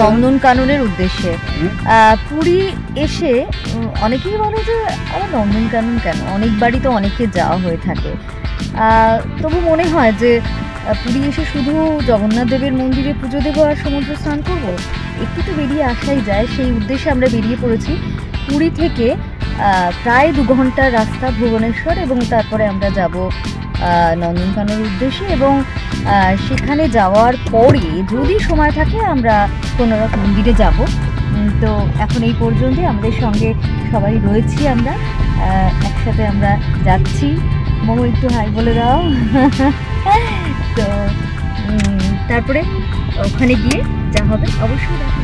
নন্দনকাননের উদ্দেশ্যে। পুরী এসে অনেকেই বলে যে আবার নন্দনকানন কেন, অনেকবারই তো অনেকে যাওয়া হয়ে থাকে। তবু মনে হয় যে পুরী এসে শুধু জগন্নাথ দেবের মন্দিরে পুজো দেবো আর সমুদ্র স্নান করবো, একটু তো বেরিয়ে আসাই যায়। সেই উদ্দেশ্যে আমরা বেরিয়ে পড়েছি। পুরী থেকে প্রায় 2 ঘন্টার রাস্তা ভুবনেশ্বর, এবং তারপরে আমরা যাব নন্দনকাননের উদ্দেশ্যে। এবং সেখানে যাওয়ার পরে যদি সময় থাকে আমরা কোনোরকম মন্দিরে যাব। তো এখন এই পর্যন্তই, আমাদের সঙ্গে সবাই রয়েছি, আমরা একসাথে আমরা যাচ্ছি। মোমো একটু হাই বলে দাও। তো তারপরে ওখানে গিয়ে যা হবে অবশ্যই দেখো।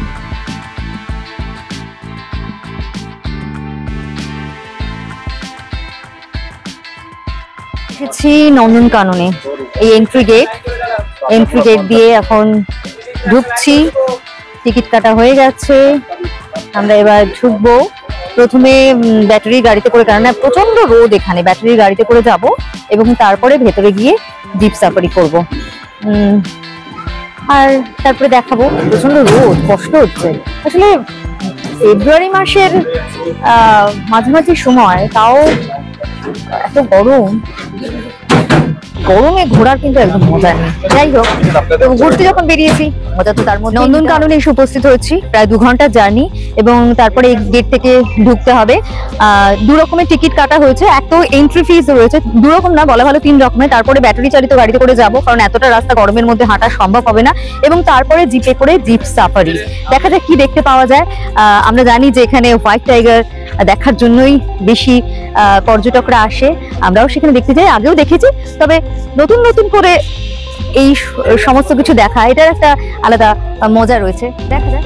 এসেছি নন্দনকাননে, এই এন্ট্রি গেট দিয়ে এখন ঢুকছি। টিকিট কাটা হয়ে গেছে, আমরা এবার ঢুকবো। প্রথমে ব্যাটারি গাড়িতে করে, কারণ প্রচন্ড রোদ এখানে, ব্যাটারি গাড়িতে করে যাব এবং তারপরে ভেতরে গিয়ে জিপ সাফারি করব। আর তারপরে দেখাবো। প্রচন্ড রোদ, কষ্ট হচ্ছে আসলে। ফেব্রুয়ারি মাসের মাঝামাঝি সময়, তাও এত গরমে ঘোরার কিন্তু একদম মজা নেই। যাই হোক, ঘুরতে যখন বেরিয়েছি মজা তো তার মধ্যে। নন্দনকাননে এসে উপস্থিত হয়েছি, প্রায় 2 ঘন্টার জার্নি, এবং তারপরে এই গেট থেকে ঢুকতে হবে। 2 রকমের টিকিট কাটা হয়েছে। এক তো এন্ট্রি ফিস রয়েছে, 2 রকম না, বলা ভালো 3 রকমের। তারপরে ব্যাটারি চালিত গাড়িতে করে যাব, কারণ এতটা রাস্তা গরমের মধ্যে হাঁটা সম্ভব হবে না। এবং তারপরে জিপে করে জিপ সাফারি। দেখা যাক কি দেখতে পাওয়া যায়। আমরা জানি যে এখানে হোয়াইট টাইগার দেখার জন্যই বেশি পর্যটকরা আসে, আমরাও সেখানে দেখতে যাই, আগেও দেখেছি। তবে নতুন নতুন করে এই সমস্ত কিছু দেখা, এটার একটা আলাদা মজা রয়েছে। দেখা যাক।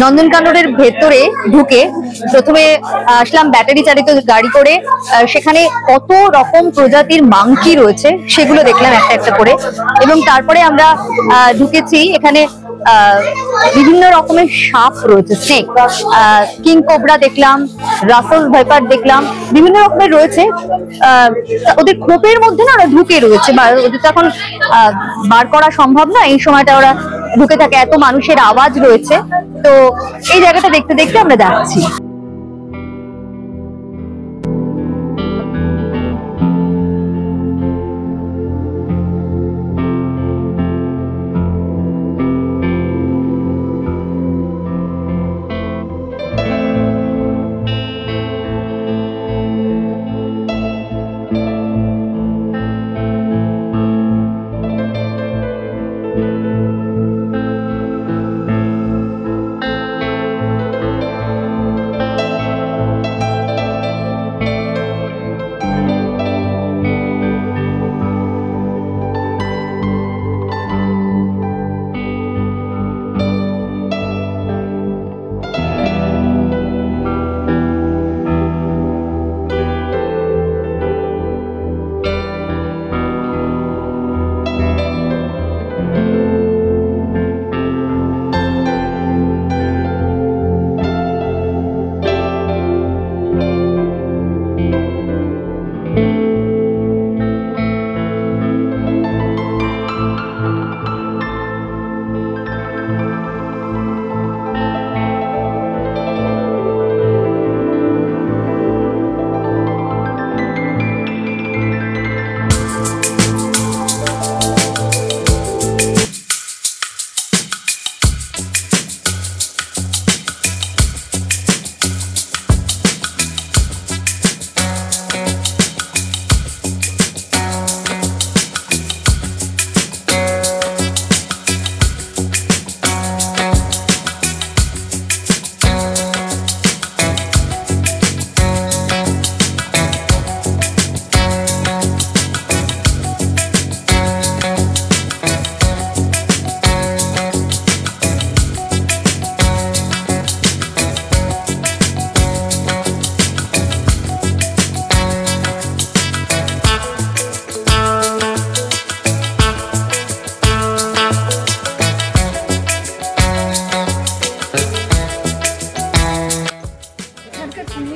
নন্দনকাননের ভেতরে ঢুকে প্রথমে আসলাম ব্যাটারি চালিত গাড়ি করে। সেখানে কত রকম প্রজাতির মাংকি রয়েছে সেগুলো দেখলাম একটা একটা করে, এবং তারপরে আমরা ঢুকেছি। এখানে বিভিন্ন রকমের সাপ রয়েছে, স্নেক, কিং কোবরা দেখলাম, রাসেল ভাইপার দেখলাম, বিভিন্ন রকমের রয়েছে। ওদের খোপের মধ্যে না ওরা ঢুকে রয়েছে, ওদের তো এখন বার করা সম্ভব না, এই সময়টা ওরা ঢুকে থাকে। এত মানুষের আওয়াজ রয়েছে, তো এই জায়গাটা দেখতে দেখতে আমরা যাচ্ছি।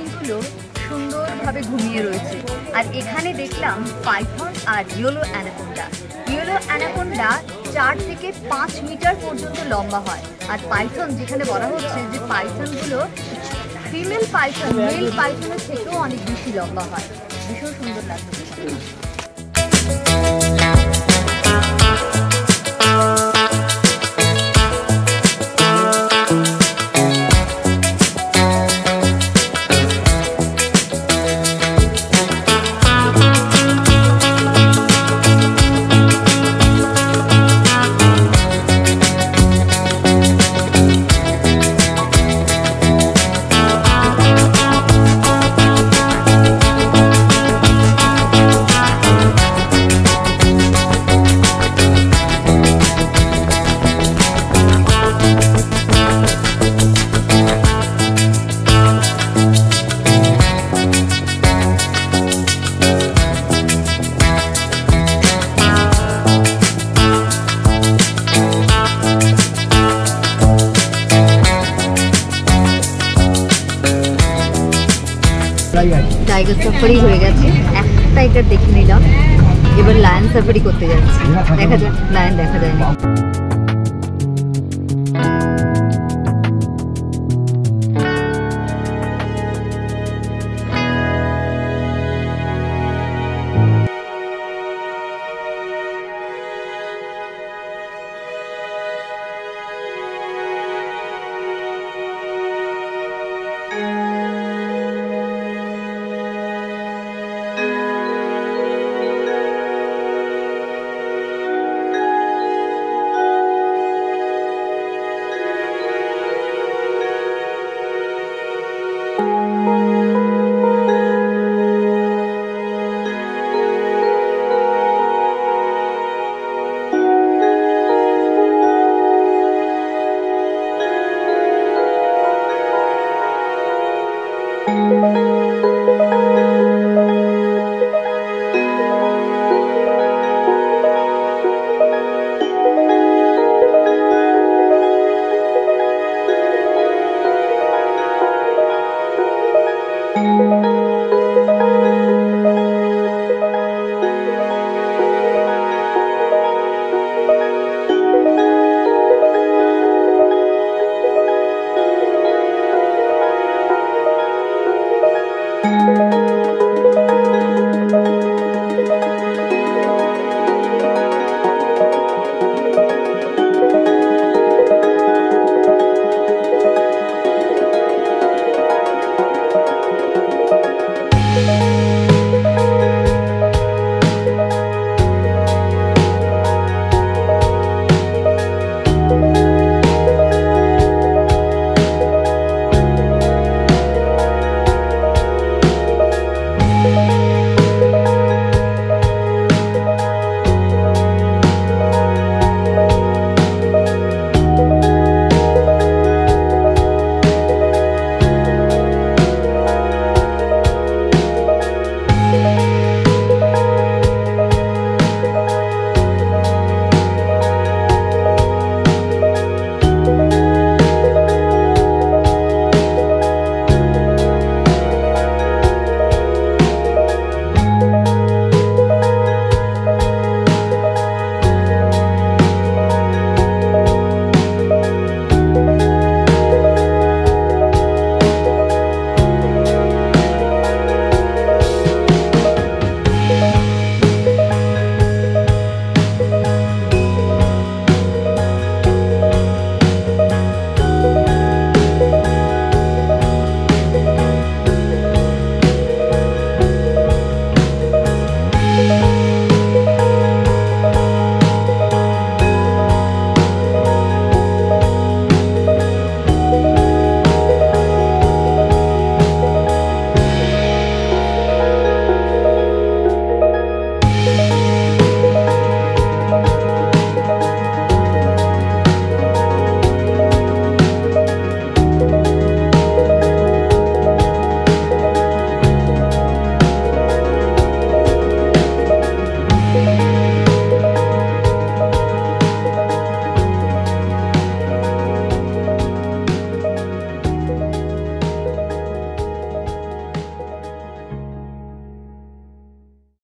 পাইথনগুলো সুন্দরভাবে ঘুমিয়ে রয়েছে। আর এখানে দেখলাম পাইথন আর ইয়েলো অ্যানাকোন্ডা। ইয়েলো অ্যানাকোন্ডা 4 থেকে 5 মিটার পর্যন্ত লম্বা হয়। আর পাইথন, যেখানে বলা হচ্ছে যে পাইথনগুলো ফিমেল পাইথন মেল পাইথনের থেকেও অনেক বেশি লম্বা হয়। ভীষণ সুন্দর লাগছে। টাইগার সাফারি হয়ে গেছে, একটা টাইগার দেখে নিলাম, এবার লায়ন সাফারি করতে যাচ্ছি। দেখা যাক, লায়ন দেখা যায়নি।